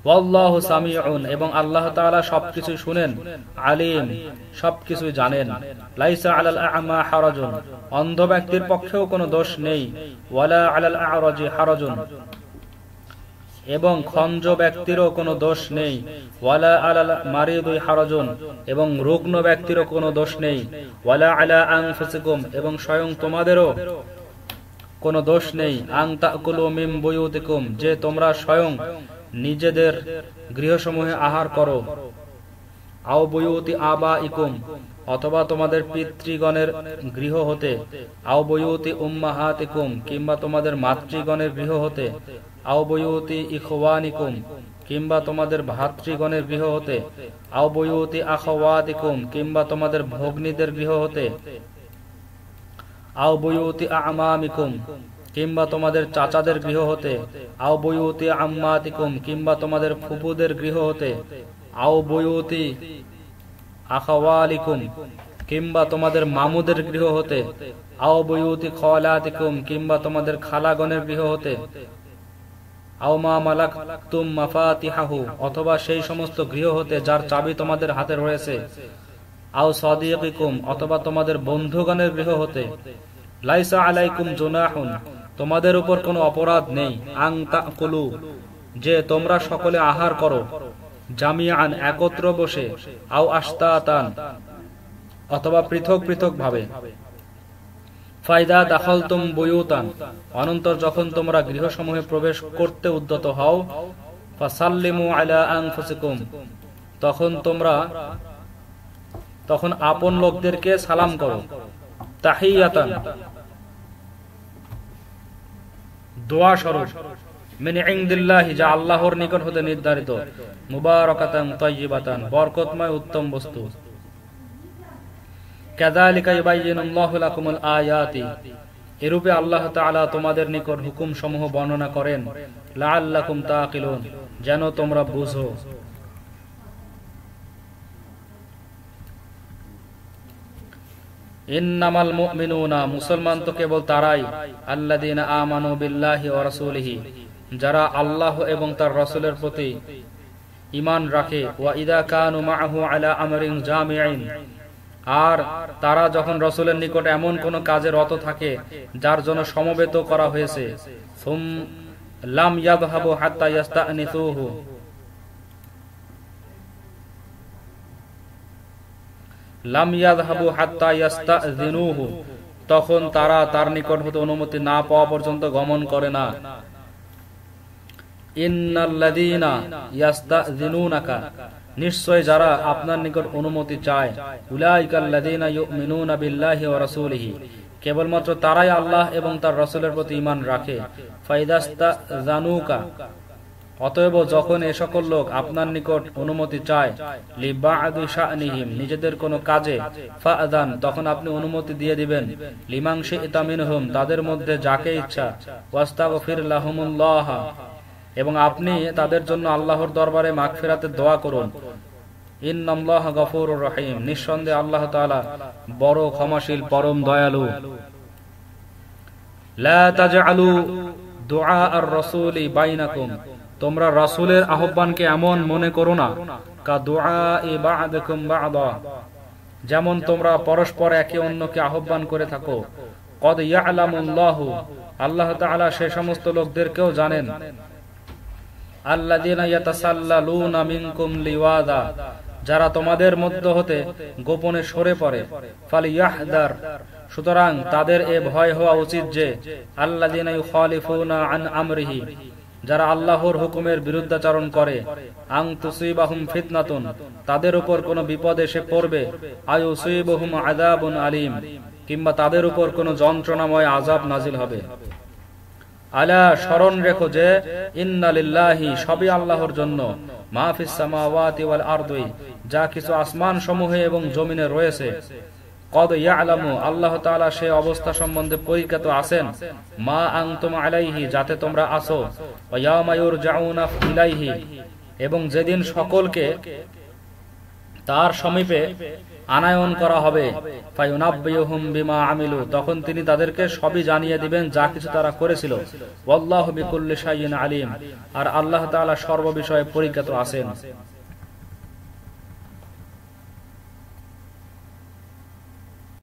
ওয়াল্লাহু সামিউন, এবং আল্লাহ তাআলা সবকিছু শুনেন, আলিম, সবকিছু জানেন। লাইসা আলাল আ'মা হারাজুন, অন্ধ ব্যক্তির পক্ষেও কোনো দোষ নেই, ওয়ালা আলাল আ'রাজি হারাজুন, এবং খঞ্জ ব্যক্তিরও কোনো দোষ নেই, ওয়ালা আলাল মারিদি হারাজুন, এবং রুগ্ন ব্যক্তিরও কোনো দোষ নেই, ওয়ালা আলা আনফুসিকুম, এবং স্বয়ং তোমাদেরও কোনো দোষ নেই, আন তাকুলু মিন বুয়ুতিকুম, যে তোমরা স্বয়ং নিজেদের গৃহসমূহে আহার করো, আও বুয়ুতি আবাইকুম, অথবা তোমাদের পিতৃগণের গৃহ হতে, আও বুয়ুতি উম্মাহাতিকুম, কিংবা তোমাদের মাতৃগণের গৃহ হতে, আও বুয়ুতি ইখওয়ানিকুম, কিংবা তোমাদের ভাতৃগণের গৃহ হতে, আও বুয়ুতি আখাওয়াতিকুম, কিংবা তোমাদের ভগ্নীদের গৃহ হতে, আও বুয়ুতি আমামিকুম, কিংবা তোমাদের চাচাদের গৃহ হতে, আও বুয়ুতি আম্মাতিকুম, কিংবা তোমাদের ফুফুদের গৃহ হতে, আও বুয়ুতি আখাওয়ালিকুম, কিংবা তোমাদের মামুদের গৃহ হতে, আও বুয়ুতি খালাতিকুম, কিংবা তোমাদের খালাগণের গৃহ হতে, আও মা মালাকতুম মাফাতিহাহু, অথবা সেই সমস্ত গৃহ হতে যার চাবি তোমাদের হাতে রয়েছে, আও সাদিকিকুম, অথবা তোমাদের বন্ধুগণের গৃহ হতে। লাইসা আলাইকুম জুনাহুন, তোমাদের উপর কোনো অপরাধ নেই, আন তাকুলু, যে তোমরা সকলে আহার করো, জামিআন, একত্র বসে, আও আশতাতান, অথবা পৃথক পৃথক ভাবে। ফাইদা দাখালতুম বুয়ুতান, অনন্তর যখন তোমরা গৃহসমূহে প্রবেশ করতে উদ্যত হও, ফাসাল্লিমু আলা আনফুসিকুম, তখন আপন লোকদেরকে সালাম করো, তাহিয়াতান, দোয়া স্বরূপ, মিন ইনদিল্লাহি, যা আল্লাহর নিকট হতে নির্ধারিত, মুবারাকাতান তাইয়্যিবাতান, বরকতময় উত্তম বস্তু। কাযালিকা ইউবাইয়িনুল্লাহু লাকুমুল আয়াতি, এরূপে আল্লাহ তাআলা তোমাদের নিকট হুকুম সমূহ বর্ণনা করেন, লাআল্লাকুম তাকিলুন, যেন তোমরা বুঝো। ইন্নামাল মুমিনুনা, মুসলমান তো কেবল তারাই, আল্লাযীনা আমানু বিল্লাহি ওয়া রাসূলিহি, যারা আল্লাহ এবং তার রাসূলের প্রতি ঈমান রাখে, ওয়া ইযা কানু মাআহু আলা আমরিন জামিইন, আর তারা যখন রাসূলের নিকট এমন কোন কাজে রত থাকে যার জন্য সমবেত করা হয়েছে, লাম ইয়াযহাবু হাত্তা ইয়াস্তানিসুহু, লাম ইয়াযহাবু হাত্তা ইয়াস্তাযিনুহু, তখন তারা তার নিকট হতে অনুমতি না পাওয়া পর্যন্ত গমন করে না। ইন্নাল্লাযীনা ইয়াস্তাযিনুনাকা, নিশ্চয় যারা আপনার নিকট অনুমতি চায়, উলাইকাল্লাযীনা ইউমিনুনা বিল্লাহি ওয়া রাসূলিহি, কেবলমাত্র তারাই আল্লাহ এবং তার রাসূলের প্রতি ঈমান রাখে। ফাইদাস্তাযানুকা, অতএব যখন এ সকল লোক আপনার নিকট অনুমতি চায়, লিবা'দি শা'নিহিম, নিজেদের কোনো কাজে, ফাআযান, তখন আপনি অনুমতি দিয়ে দিবেন, লিমান শি'তা মিনহুম, তাদের মধ্যে যাকে ইচ্ছা, ওয়াস্তাগফির লাহুমুল্লাহ, এবং আপনি তাদের জন্য আল্লাহর দরবারে মাগফিরাতের দোয়া করুন। ইন্নাল্লাহা গফুরুর রহিম, নিঃসন্দেহে আল্লাহ তাআলা বড় ক্ষমাশীল, পরম দয়ালু। লা তাজআলু দুআ আর-রাসূলি বাইনাকুম, তোমরা রাসূলের আহ্বানকে এমন মনে করো না, কা দুআই বা'দুকুম বা'দা, যেমন তোমরা পরস্পর একে অন্যকে আহ্বান করে থাকো। কদ ইয়ালামুল্লাহু, আল্লাহ তাআলা সে সমস্ত লোকদেরকেও জানেন, আল্লাযীনা ইয়াতাসাল্লালুনা মিনকুম লিওয়াদা, যারা তোমাদের মধ্য হতে গোপনে সরে পড়ে। ফালিয়াহদার, সুতরাং তাদের এ ভয় হওয়া উচিত যে, আল্লাযীনা ইউখালিফুনা আন আমরিহি, যারা আল্লাহর হুকুমের বিরুদ্ধাচরণ করে, আন তুসিবাহুম ফিতনাতুন, তাদের উপর কোনো বিপদ এসে পড়বে, আয়ুসিবুহুম আযাবুন আলীম, কিংবা তাদের উপর কোনো যন্ত্রণাময় আযাব নাজিল হবে। আলা, স্মরণ রেখো যে, ইন্না লিল্লাহি, সবই আল্লাহর জন্য, মা ফিস সামাওয়াতি ওয়াল আরদি, যা কিছু আসমান সমূহে এবং জমিনে রয়েছে, কদ ইয়ালামু আল্লাহ তাআলা সেই অবস্থা সম্বন্ধে পরিজ্ঞাত আছেন মা আনতুম আলাইহি যাতে তোমরা আছো ওয়া ইয়াউমা ইউরজাউনা ইলাইহি এবং যেদিন সকলকে তার সমীপে আনায়ন করা হবে ফায়ুনাব্বিউহুম বিমা আমিলু তখন তিনি তাদেরকে সবই জানিয়ে দিবেন যা কিছু তারা করেছিল ওয়াল্লাহু বিকুল্লি শাইইন আলিম আর আল্লাহ তাআলা সর্ব বিষয়ে পরিজ্ঞাত আছেন।